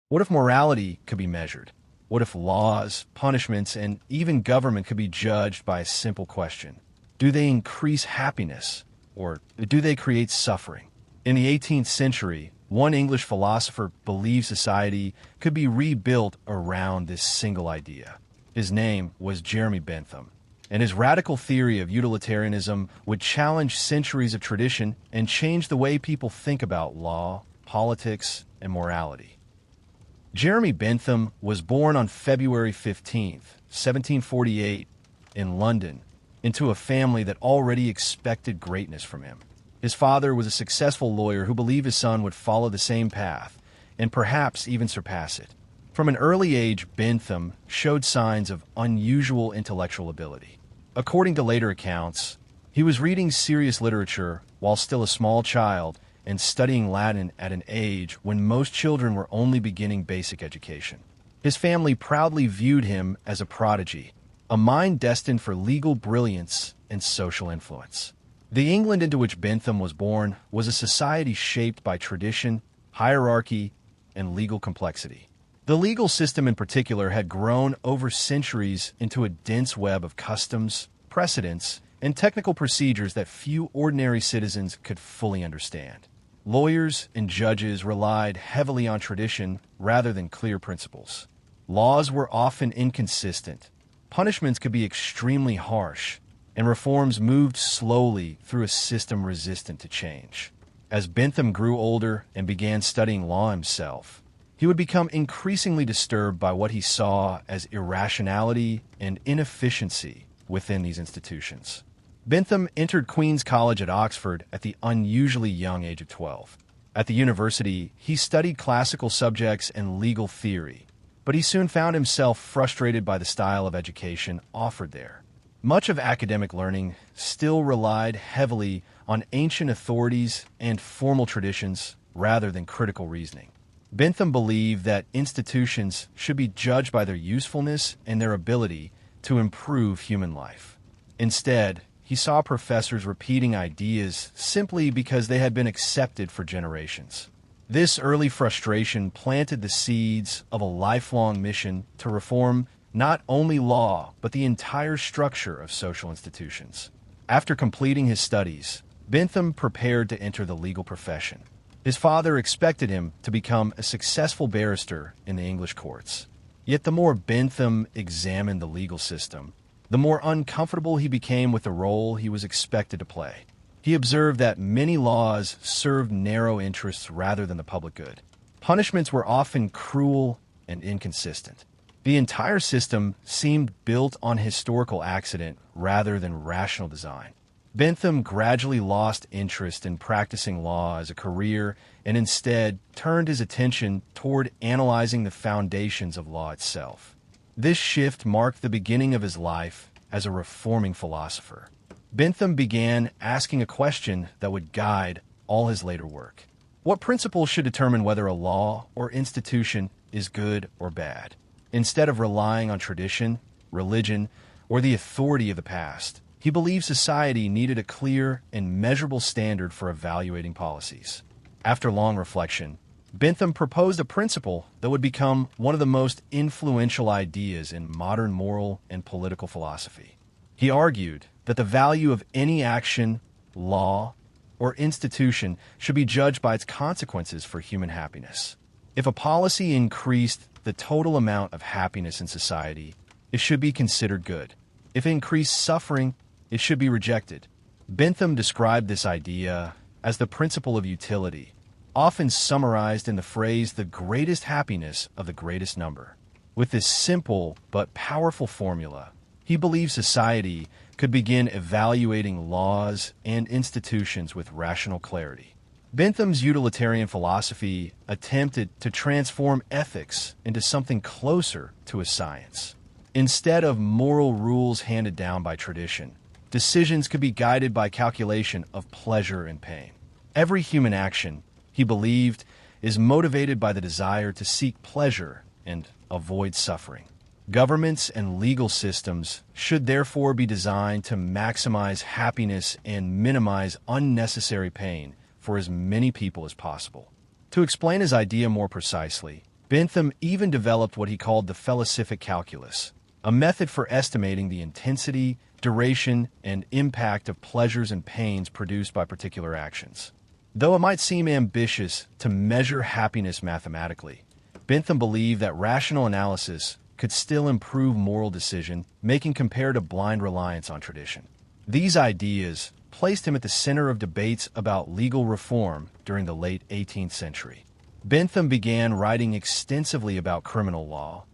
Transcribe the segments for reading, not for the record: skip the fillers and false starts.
What if morality could be measured? What if laws, punishments, and even government could be judged by a simple question? Do they increase happiness, or do they create suffering? In the 18th century, one English philosopher believed society could be rebuilt around this single idea. His name was Jeremy Bentham, and his radical theory of utilitarianism would challenge centuries of tradition and change the way people think about law, politics, and morality. Jeremy Bentham was born on February 15, 1748, in London, into a family that already expected greatness from him. His father was a successful lawyer who believed his son would follow the same path and perhaps even surpass it. From an early age, Bentham showed signs of unusual intellectual ability. According to later accounts, he was reading serious literature while still a small child and studying Latin at an age when most children were only beginning basic education. His family proudly viewed him as a prodigy, a mind destined for legal brilliance and social influence. The England into which Bentham was born was a society shaped by tradition, hierarchy, and legal complexity. The legal system in particular had grown over centuries into a dense web of customs, precedents, and technical procedures that few ordinary citizens could fully understand. Lawyers and judges relied heavily on tradition rather than clear principles. Laws were often inconsistent, punishments could be extremely harsh, and reforms moved slowly through a system resistant to change. As Bentham grew older and began studying law himself, he would become increasingly disturbed by what he saw as irrationality and inefficiency within these institutions. Bentham entered Queen's College at Oxford at the unusually young age of 12. At the university, he studied classical subjects and legal theory, but he soon found himself frustrated by the style of education offered there. Much of academic learning still relied heavily on ancient authorities and formal traditions rather than critical reasoning. Bentham believed that institutions should be judged by their usefulness and their ability to improve human life. Instead, he saw professors repeating ideas simply because they had been accepted for generations. This early frustration planted the seeds of a lifelong mission to reform not only law, but the entire structure of social institutions. After completing his studies, Bentham prepared to enter the legal profession. His father expected him to become a successful barrister in the English courts. Yet the more Bentham examined the legal system, the more uncomfortable he became with the role he was expected to play. He observed that many laws served narrow interests rather than the public good. Punishments were often cruel and inconsistent. The entire system seemed built on historical accident rather than rational design. Bentham gradually lost interest in practicing law as a career and instead turned his attention toward analyzing the foundations of law itself. This shift marked the beginning of his life as a reforming philosopher. Bentham began asking a question that would guide all his later work. What principles should determine whether a law or institution is good or bad? Instead of relying on tradition, religion, or the authority of the past, he believed society needed a clear and measurable standard for evaluating policies. After long reflection, Bentham proposed a principle that would become one of the most influential ideas in modern moral and political philosophy. He argued that the value of any action, law, or institution should be judged by its consequences for human happiness. If a policy increased the total amount of happiness in society, it should be considered good. If it increased suffering, it should be rejected. Bentham described this idea as the principle of utility, often summarized in the phrase, the greatest happiness of the greatest number. With this simple but powerful formula, he believed society could begin evaluating laws and institutions with rational clarity. Bentham's utilitarian philosophy attempted to transform ethics into something closer to a science. Instead of moral rules handed down by tradition, decisions could be guided by calculation of pleasure and pain. Every human action, he believed, is motivated by the desire to seek pleasure and avoid suffering. Governments and legal systems should therefore be designed to maximize happiness and minimize unnecessary pain for as many people as possible. To explain his idea more precisely, Bentham even developed what he called the philosophic calculus, a method for estimating the intensity, duration, and impact of pleasures and pains produced by particular actions. Though it might seem ambitious to measure happiness mathematically, Bentham believed that rational analysis could still improve moral decision-making compared to blind reliance on tradition. These ideas placed him at the center of debates about legal reform during the late 18th century. Bentham began writing extensively about criminal law,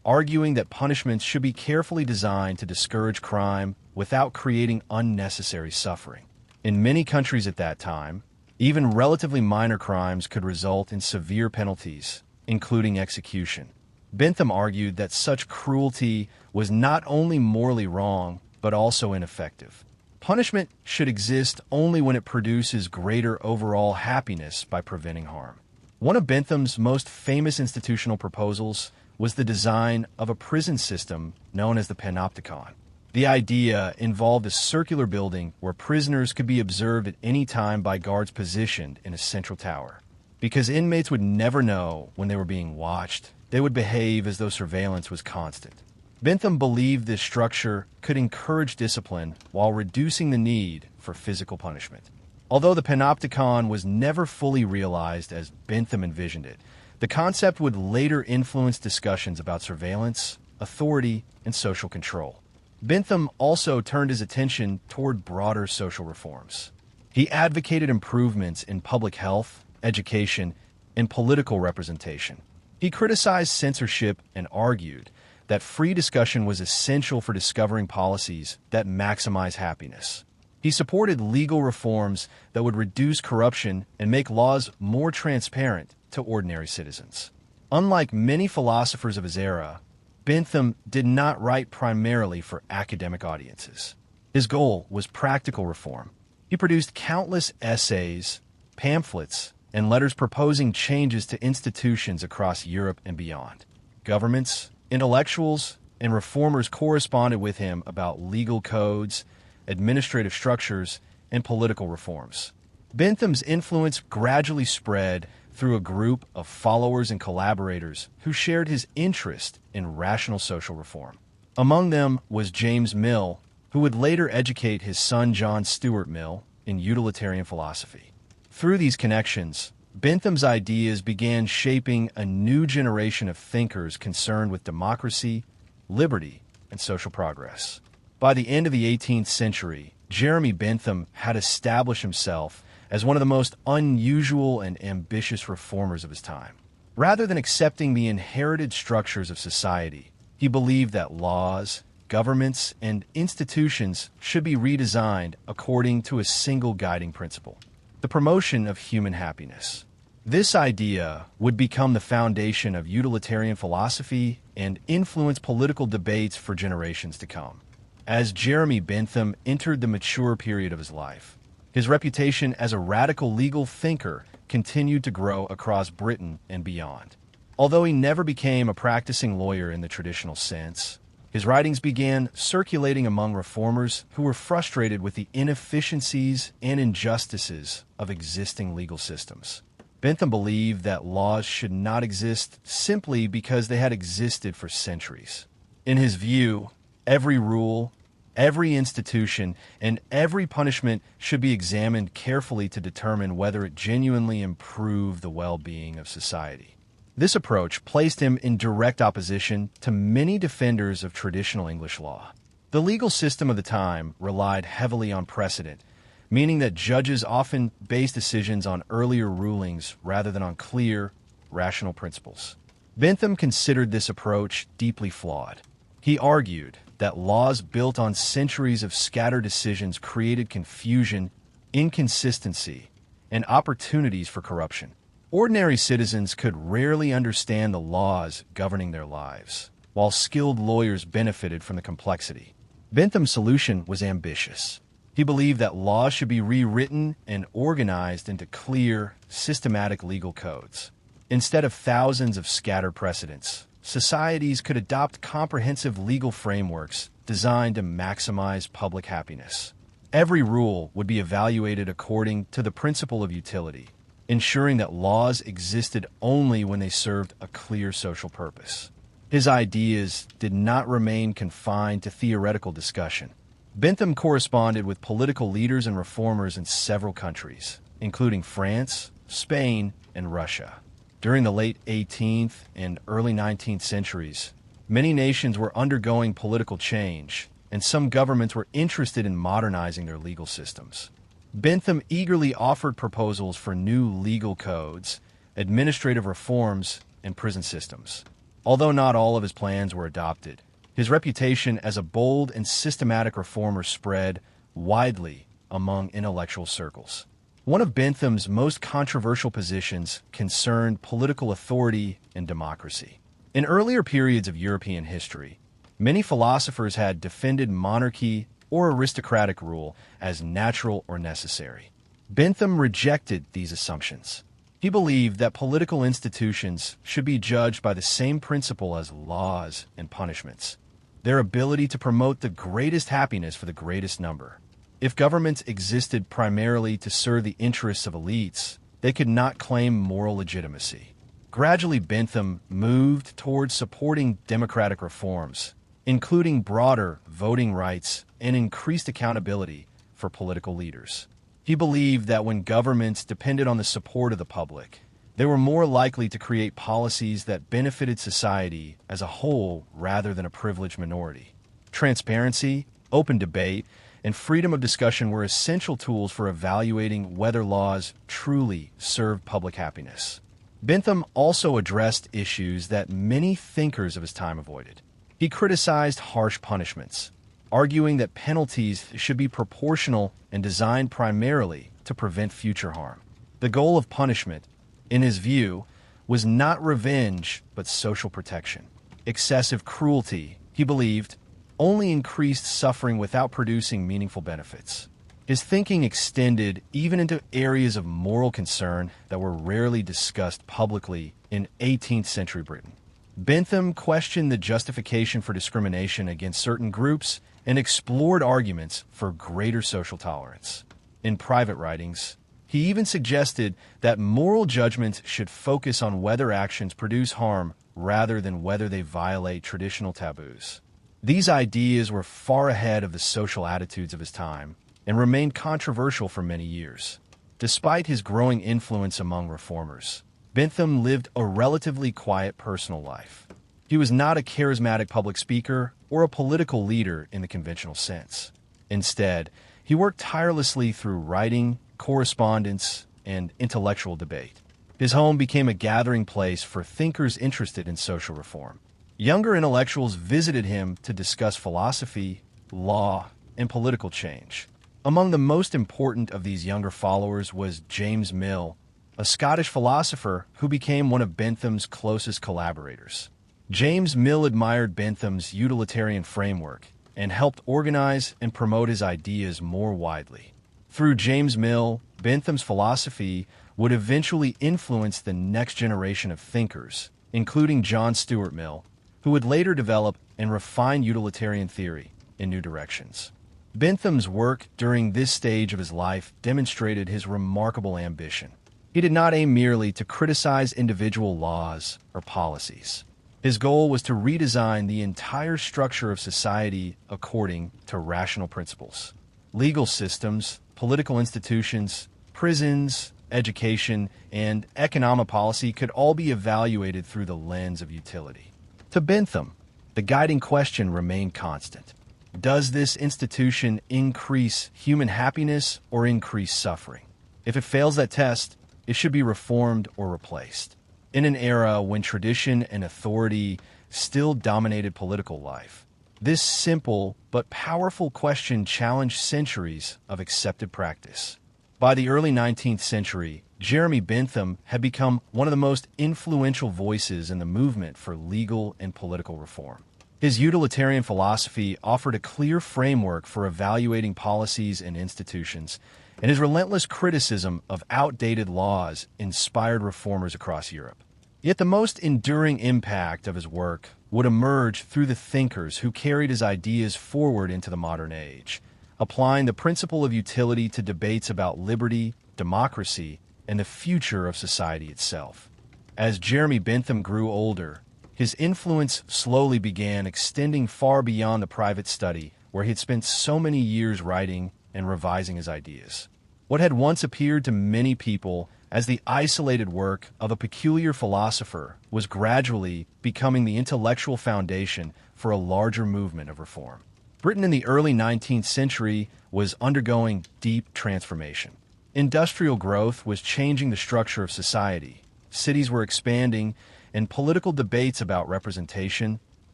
arguing that punishments should be carefully designed to discourage crime without creating unnecessary suffering. In many countries at that time, even relatively minor crimes could result in severe penalties, including execution. Bentham argued that such cruelty was not only morally wrong, but also ineffective. Punishment should exist only when it produces greater overall happiness by preventing harm. One of Bentham's most famous institutional proposals was the design of a prison system known as the Panopticon. The idea involved a circular building where prisoners could be observed at any time by guards positioned in a central tower. Because inmates would never know when they were being watched, they would behave as though surveillance was constant. Bentham believed this structure could encourage discipline while reducing the need for physical punishment. Although the Panopticon was never fully realized as Bentham envisioned it, the concept would later influence discussions about surveillance, authority, and social control. Bentham also turned his attention toward broader social reforms. He advocated improvements in public health, education, and political representation. He criticized censorship and argued that free discussion was essential for discovering policies that maximize happiness. He supported legal reforms that would reduce corruption and make laws more transparent to ordinary citizens. Unlike many philosophers of his era, Bentham did not write primarily for academic audiences. His goal was practical reform. He produced countless essays, pamphlets, and letters proposing changes to institutions across Europe and beyond. Governments, intellectuals, and reformers corresponded with him about legal codes, administrative structures, and political reforms. Bentham's influence gradually spread through a group of followers and collaborators who shared his interest in rational social reform. Among them was James Mill, who would later educate his son John Stuart Mill in utilitarian philosophy. Through these connections, Bentham's ideas began shaping a new generation of thinkers concerned with democracy, liberty, and social progress. By the end of the 18th century, Jeremy Bentham had established himself as one of the most unusual and ambitious reformers of his time. Rather than accepting the inherited structures of society, he believed that laws, governments, and institutions should be redesigned according to a single guiding principle: the promotion of human happiness. This idea would become the foundation of utilitarian philosophy and influence political debates for generations to come. As Jeremy Bentham entered the mature period of his life, his reputation as a radical legal thinker continued to grow across Britain and beyond. Although he never became a practicing lawyer in the traditional sense, his writings began circulating among reformers who were frustrated with the inefficiencies and injustices of existing legal systems. Bentham believed that laws should not exist simply because they had existed for centuries. In his view, every rule, every institution, and every punishment should be examined carefully to determine whether it genuinely improved the well-being of society. This approach placed him in direct opposition to many defenders of traditional English law. The legal system of the time relied heavily on precedent, meaning that judges often based decisions on earlier rulings rather than on clear, rational principles. Bentham considered this approach deeply flawed. He argued that laws built on centuries of scattered decisions created confusion, inconsistency, and opportunities for corruption. Ordinary citizens could rarely understand the laws governing their lives, while skilled lawyers benefited from the complexity. Bentham's solution was ambitious. He believed that laws should be rewritten and organized into clear, systematic legal codes. Instead of thousands of scattered precedents, societies could adopt comprehensive legal frameworks designed to maximize public happiness. Every rule would be evaluated according to the principle of utility, ensuring that laws existed only when they served a clear social purpose. His ideas did not remain confined to theoretical discussion. Bentham corresponded with political leaders and reformers in several countries, including France, Spain, and Russia. During the late 18th and early 19th centuries, many nations were undergoing political change, and some governments were interested in modernizing their legal systems. Bentham eagerly offered proposals for new legal codes, administrative reforms, and prison systems. Although not all of his plans were adopted, his reputation as a bold and systematic reformer spread widely among intellectual circles. One of Bentham's most controversial positions concerned political authority and democracy. In earlier periods of European history, many philosophers had defended monarchy or aristocratic rule as natural or necessary. Bentham rejected these assumptions. He believed that political institutions should be judged by the same principle as laws and punishments, their ability to promote the greatest happiness for the greatest number. If governments existed primarily to serve the interests of elites, they could not claim moral legitimacy. Gradually, Bentham moved towards supporting democratic reforms, including broader voting rights and increased accountability for political leaders. He believed that when governments depended on the support of the public, they were more likely to create policies that benefited society as a whole rather than a privileged minority. Transparency, open debate, and freedom of discussion were essential tools for evaluating whether laws truly served public happiness. Bentham also addressed issues that many thinkers of his time avoided. He criticized harsh punishments, arguing that penalties should be proportional and designed primarily to prevent future harm. The goal of punishment, in his view, was not revenge but social protection. Excessive cruelty, he believed, only increased suffering without producing meaningful benefits. His thinking extended even into areas of moral concern that were rarely discussed publicly in 18th century Britain. Bentham questioned the justification for discrimination against certain groups and explored arguments for greater social tolerance. In private writings, he even suggested that moral judgments should focus on whether actions produce harm rather than whether they violate traditional taboos. These ideas were far ahead of the social attitudes of his time and remained controversial for many years. Despite his growing influence among reformers, Bentham lived a relatively quiet personal life. He was not a charismatic public speaker or a political leader in the conventional sense. Instead, he worked tirelessly through writing, correspondence, and intellectual debate. His home became a gathering place for thinkers interested in social reform. Younger intellectuals visited him to discuss philosophy, law, and political change. Among the most important of these younger followers was James Mill, a Scottish philosopher who became one of Bentham's closest collaborators. James Mill admired Bentham's utilitarian framework and helped organize and promote his ideas more widely. Through James Mill, Bentham's philosophy would eventually influence the next generation of thinkers, including John Stuart Mill, who would later develop and refine utilitarian theory in new directions. Bentham's work during this stage of his life demonstrated his remarkable ambition. He did not aim merely to criticize individual laws or policies. His goal was to redesign the entire structure of society according to rational principles. Legal systems, political institutions, prisons, education, and economic policy could all be evaluated through the lens of utility. To Bentham, the guiding question remained constant. Does this institution increase human happiness or increase suffering? If it fails that test, it should be reformed or replaced. In an era when tradition and authority still dominated political life, this simple but powerful question challenged centuries of accepted practice. By the early 19th century, Jeremy Bentham had become one of the most influential voices in the movement for legal and political reform. His utilitarian philosophy offered a clear framework for evaluating policies and institutions, and his relentless criticism of outdated laws inspired reformers across Europe. Yet the most enduring impact of his work would emerge through the thinkers who carried his ideas forward into the modern age, applying the principle of utility to debates about liberty, democracy, and the future of society itself. As Jeremy Bentham grew older, his influence slowly began extending far beyond the private study where he had spent so many years writing and revising his ideas. What had once appeared to many people as the isolated work of a peculiar philosopher was gradually becoming the intellectual foundation for a larger movement of reform. Britain in the early 19th century was undergoing deep transformation. Industrial growth was changing the structure of society. Cities were expanding, and political debates about representation,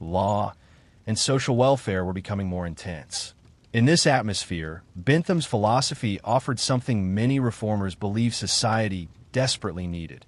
law, and social welfare were becoming more intense. In this atmosphere, Bentham's philosophy offered something many reformers believed society desperately needed: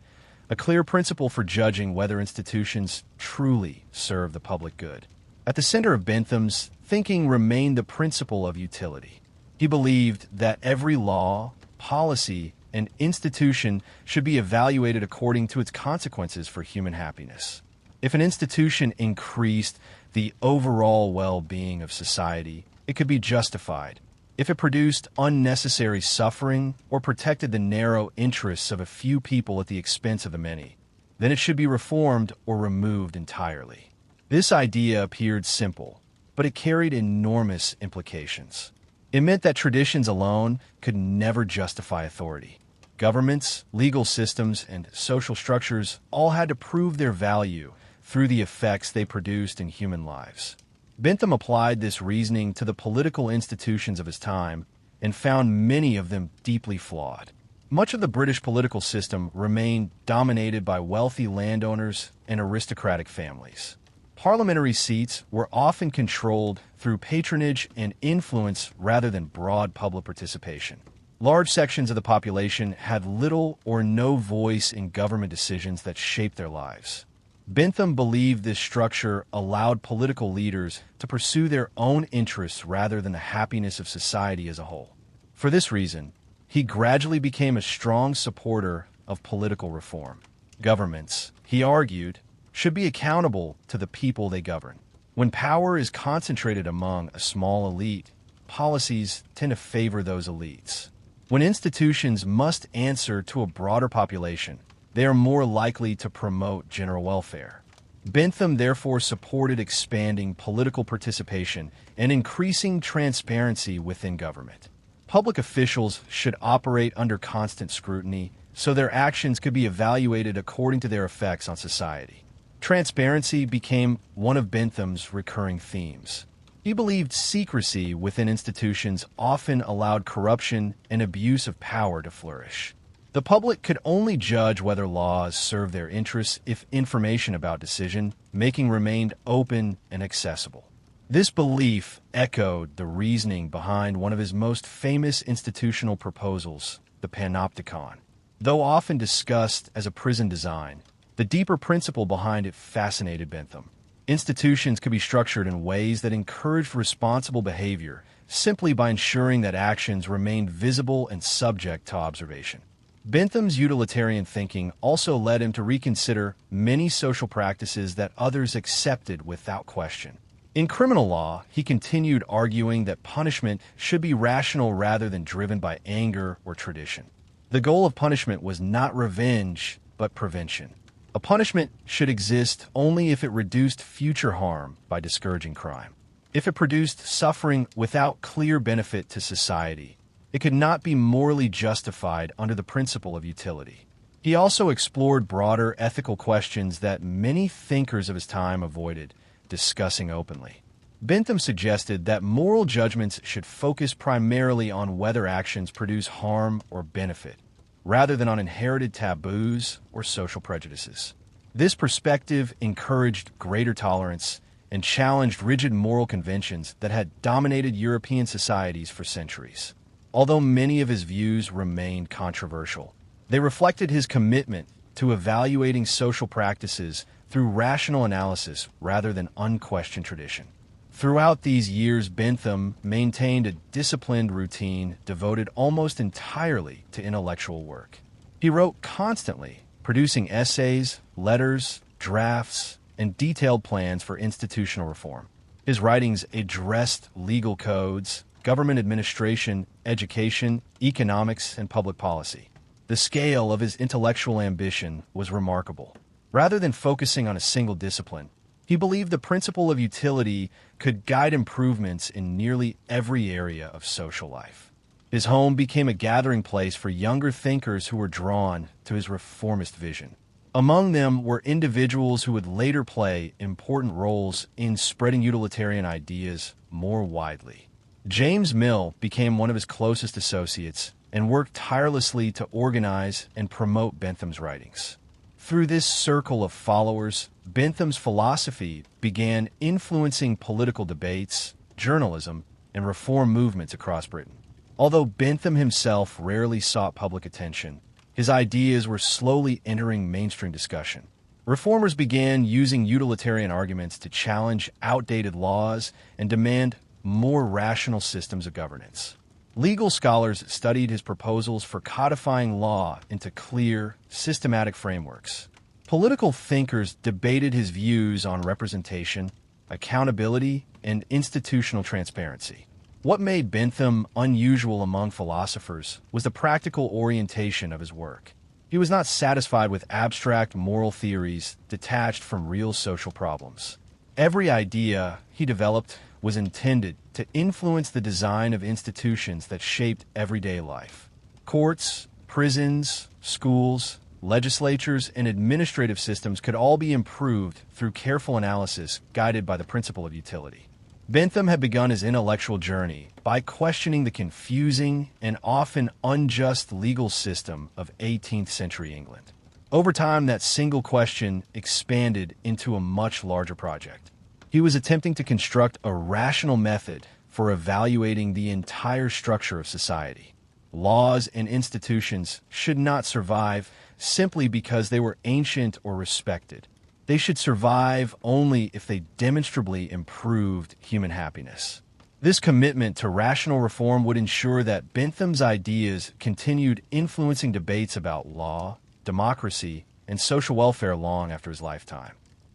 a clear principle for judging whether institutions truly serve the public good. At the center of Bentham's thinking remained the principle of utility. He believed that every law, policy, and institution should be evaluated according to its consequences for human happiness. If an institution increased the overall well-being of society, it could be justified. If it produced unnecessary suffering or protected the narrow interests of a few people at the expense of the many, then it should be reformed or removed entirely. This idea appeared simple, but it carried enormous implications. It meant that traditions alone could never justify authority. Governments, legal systems, and social structures all had to prove their value through the effects they produced in human lives. Bentham applied this reasoning to the political institutions of his time and found many of them deeply flawed. Much of the British political system remained dominated by wealthy landowners and aristocratic families. Parliamentary seats were often controlled through patronage and influence rather than broad public participation. Large sections of the population had little or no voice in government decisions that shaped their lives. Bentham believed this structure allowed political leaders to pursue their own interests rather than the happiness of society as a whole. For this reason, he gradually became a strong supporter of political reform. Governments, he argued, should be accountable to the people they govern. When power is concentrated among a small elite, policies tend to favor those elites. When institutions must answer to a broader population, they are more likely to promote general welfare. Bentham therefore supported expanding political participation and increasing transparency within government. Public officials should operate under constant scrutiny so their actions could be evaluated according to their effects on society. Transparency became one of Bentham's recurring themes. He believed secrecy within institutions often allowed corruption and abuse of power to flourish. The public could only judge whether laws served their interests if information about decision-making remained open and accessible. This belief echoed the reasoning behind one of his most famous institutional proposals, the Panopticon. Though often discussed as a prison design, the deeper principle behind it fascinated Bentham. Institutions could be structured in ways that encouraged responsible behavior simply by ensuring that actions remained visible and subject to observation. Bentham's utilitarian thinking also led him to reconsider many social practices that others accepted without question. In criminal law, he continued arguing that punishment should be rational rather than driven by anger or tradition. The goal of punishment was not revenge, but prevention. A punishment should exist only if it reduced future harm by discouraging crime. If it produced suffering without clear benefit to society, it could not be morally justified under the principle of utility. He also explored broader ethical questions that many thinkers of his time avoided discussing openly. Bentham suggested that moral judgments should focus primarily on whether actions produce harm or benefit, rather than on inherited taboos or social prejudices. This perspective encouraged greater tolerance and challenged rigid moral conventions that had dominated European societies for centuries. Although many of his views remained controversial, they reflected his commitment to evaluating social practices through rational analysis rather than unquestioned tradition. Throughout these years, Bentham maintained a disciplined routine devoted almost entirely to intellectual work. He wrote constantly, producing essays, letters, drafts, and detailed plans for institutional reform. His writings addressed legal codes, government administration, education, economics, and public policy. The scale of his intellectual ambition was remarkable. Rather than focusing on a single discipline, he believed the principle of utility could guide improvements in nearly every area of social life. His home became a gathering place for younger thinkers who were drawn to his reformist vision. Among them were individuals who would later play important roles in spreading utilitarian ideas more widely. James Mill became one of his closest associates and worked tirelessly to organize and promote Bentham's writings. Through this circle of followers, Bentham's philosophy began influencing political debates, journalism, and reform movements across Britain. Although Bentham himself rarely sought public attention, his ideas were slowly entering mainstream discussion. Reformers began using utilitarian arguments to challenge outdated laws and demand more rational systems of governance. Legal scholars studied his proposals for codifying law into clear, systematic frameworks. Political thinkers debated his views on representation, accountability, and institutional transparency. What made Bentham unusual among philosophers was the practical orientation of his work. He was not satisfied with abstract moral theories detached from real social problems. Every idea he developed was intended to influence the design of institutions that shaped everyday life. Courts, prisons, schools, legislatures, and administrative systems could all be improved through careful analysis guided by the principle of utility. Bentham had begun his intellectual journey by questioning the confusing and often unjust legal system of 18th century England. Over time, that single question expanded into a much larger project. He was attempting to construct a rational method for evaluating the entire structure of society. Laws and institutions should not survive simply because they were ancient or respected. They should survive only if they demonstrably improved human happiness. This commitment to rational reform would ensure that Bentham's ideas continued influencing debates about law, democracy, and social welfare long after his lifetime.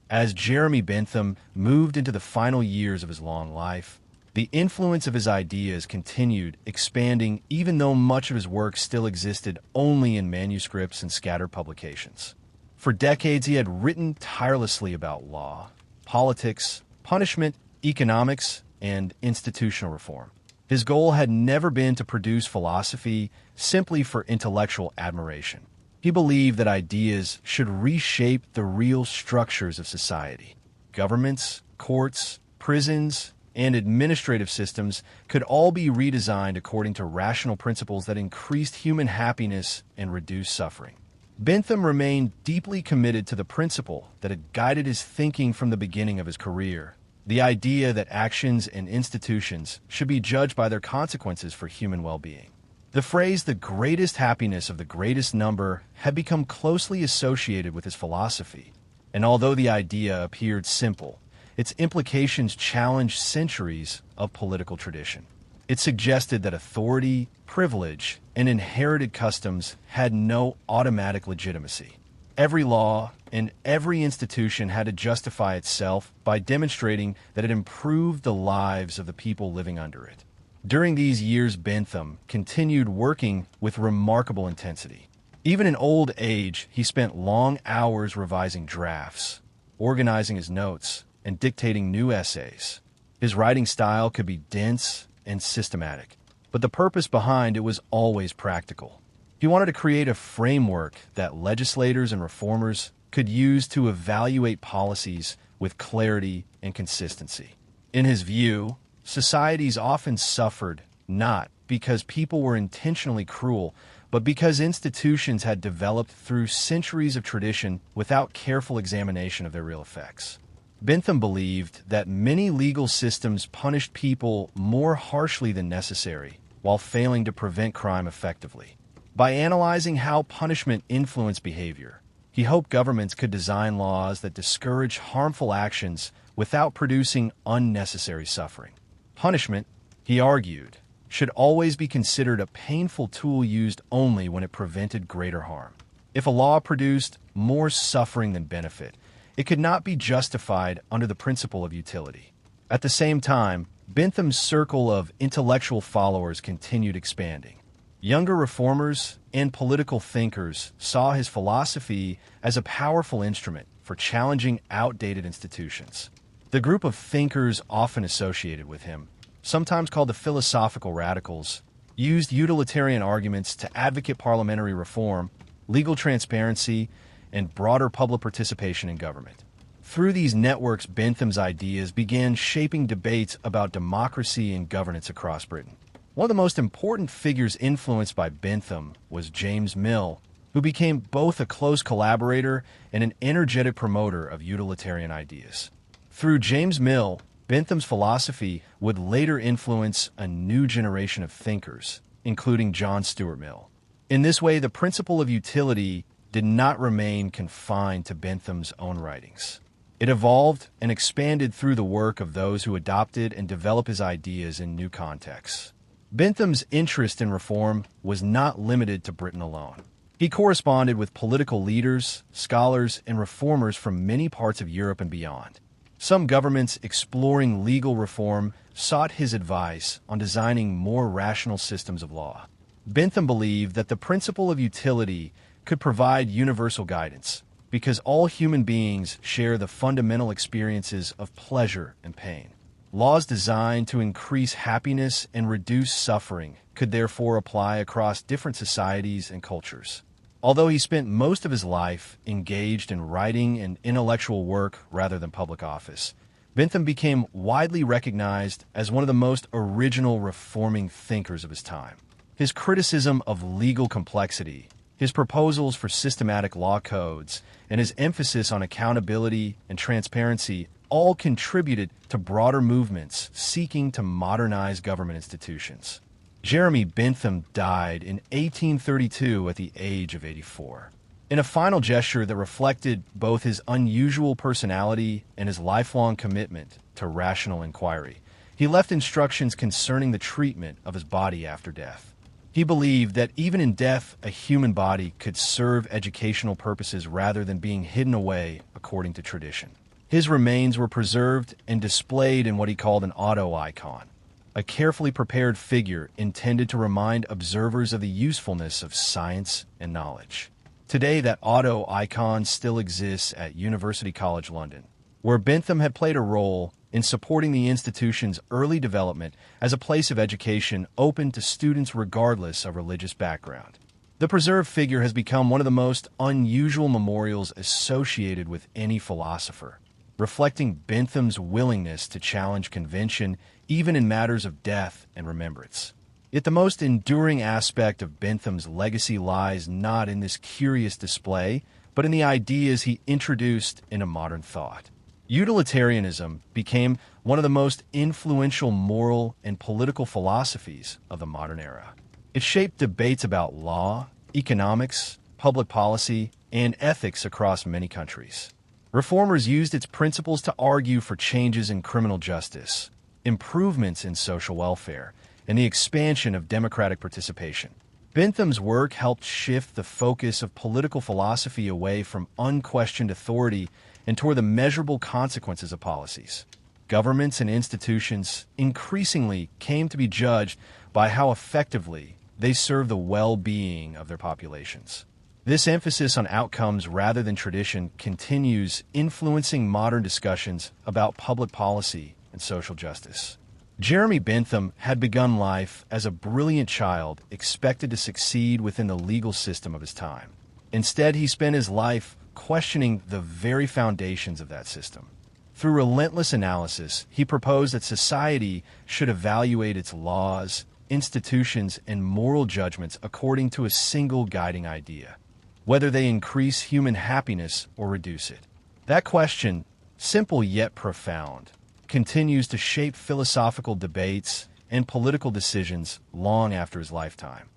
As Jeremy Bentham moved into the final years of his long life, the influence of his ideas continued expanding even though much of his work still existed only in manuscripts and scattered publications. For decades, he had written tirelessly about law, politics, punishment, economics, and institutional reform. His goal had never been to produce philosophy simply for intellectual admiration. He believed that ideas should reshape the real structures of society. Governments, courts, prisons, and administrative systems could all be redesigned according to rational principles that increased human happiness and reduced suffering. Bentham remained deeply committed to the principle that had guided his thinking from the beginning of his career, the idea that actions and institutions should be judged by their consequences for human well-being. The phrase, "the greatest happiness of the greatest number," had become closely associated with his philosophy, and although the idea appeared simple, its implications challenged centuries of political tradition. It suggested that authority, privilege, and inherited customs had no automatic legitimacy. Every law and every institution had to justify itself by demonstrating that it improved the lives of the people living under it. During these years, Bentham continued working with remarkable intensity. Even in old age, he spent long hours revising drafts, organizing his notes, and dictating new essays. His writing style could be dense and systematic, but the purpose behind it was always practical. He wanted to create a framework that legislators and reformers could use to evaluate policies with clarity and consistency. In his view, societies often suffered not because people were intentionally cruel, but because institutions had developed through centuries of tradition without careful examination of their real effects. Bentham believed that many legal systems punished people more harshly than necessary while failing to prevent crime effectively. By analyzing how punishment influenced behavior, he hoped governments could design laws that discourage harmful actions without producing unnecessary suffering. Punishment, he argued, should always be considered a painful tool used only when it prevented greater harm. If a law produced more suffering than benefit, it could not be justified under the principle of utility. At the same time, Bentham's circle of intellectual followers continued expanding. Younger reformers and political thinkers saw his philosophy as a powerful instrument for challenging outdated institutions. The group of thinkers often associated with him, sometimes called the philosophical radicals, used utilitarian arguments to advocate parliamentary reform, legal transparency, and broader public participation in government. Through these networks, Bentham's ideas began shaping debates about democracy and governance across Britain. One of the most important figures influenced by Bentham was James Mill, who became both a close collaborator and an energetic promoter of utilitarian ideas. Through James Mill, Bentham's philosophy would later influence a new generation of thinkers, including John Stuart Mill. In this way, the principle of utility did not remain confined to Bentham's own writings. It evolved and expanded through the work of those who adopted and developed his ideas in new contexts. Bentham's interest in reform was not limited to Britain alone. He corresponded with political leaders, scholars, and reformers from many parts of Europe and beyond. Some governments exploring legal reform sought his advice on designing more rational systems of law. Bentham believed that the principle of utility could provide universal guidance because all human beings share the fundamental experiences of pleasure and pain. Laws designed to increase happiness and reduce suffering could therefore apply across different societies and cultures. Although he spent most of his life engaged in writing and intellectual work rather than public office, Bentham became widely recognized as one of the most original reforming thinkers of his time. His criticism of legal complexity, his proposals for systematic law codes, and his emphasis on accountability and transparency all contributed to broader movements seeking to modernize government institutions. Jeremy Bentham died in 1832 at the age of 84. In a final gesture that reflected both his unusual personality and his lifelong commitment to rational inquiry, he left instructions concerning the treatment of his body after death. He believed that even in death, a human body could serve educational purposes rather than being hidden away according to tradition. His remains were preserved and displayed in what he called an auto-icon, a carefully prepared figure intended to remind observers of the usefulness of science and knowledge. Today, that auto-icon still exists at University College London, where Bentham had played a role in supporting the institution's early development as a place of education open to students regardless of religious background. The preserved figure has become one of the most unusual memorials associated with any philosopher, reflecting Bentham's willingness to challenge convention even in matters of death and remembrance. Yet the most enduring aspect of Bentham's legacy lies not in this curious display, but in the ideas he introduced into modern thought. Utilitarianism became one of the most influential moral and political philosophies of the modern era. It shaped debates about law, economics, public policy, and ethics across many countries. Reformers used its principles to argue for changes in criminal justice, improvements in social welfare, and the expansion of democratic participation. Bentham's work helped shift the focus of political philosophy away from unquestioned authority and toward the measurable consequences of policies. Governments and institutions increasingly came to be judged by how effectively they serve the well-being of their populations. This emphasis on outcomes rather than tradition continues influencing modern discussions about public policy and social justice. Jeremy Bentham had begun life as a brilliant child expected to succeed within the legal system of his time. Instead, he spent his life questioning the very foundations of that system. Through relentless analysis, he proposed that society should evaluate its laws, institutions, and moral judgments according to a single guiding idea, whether they increase human happiness or reduce it. That question, simple yet profound, continues to shape philosophical debates and political decisions long after his lifetime.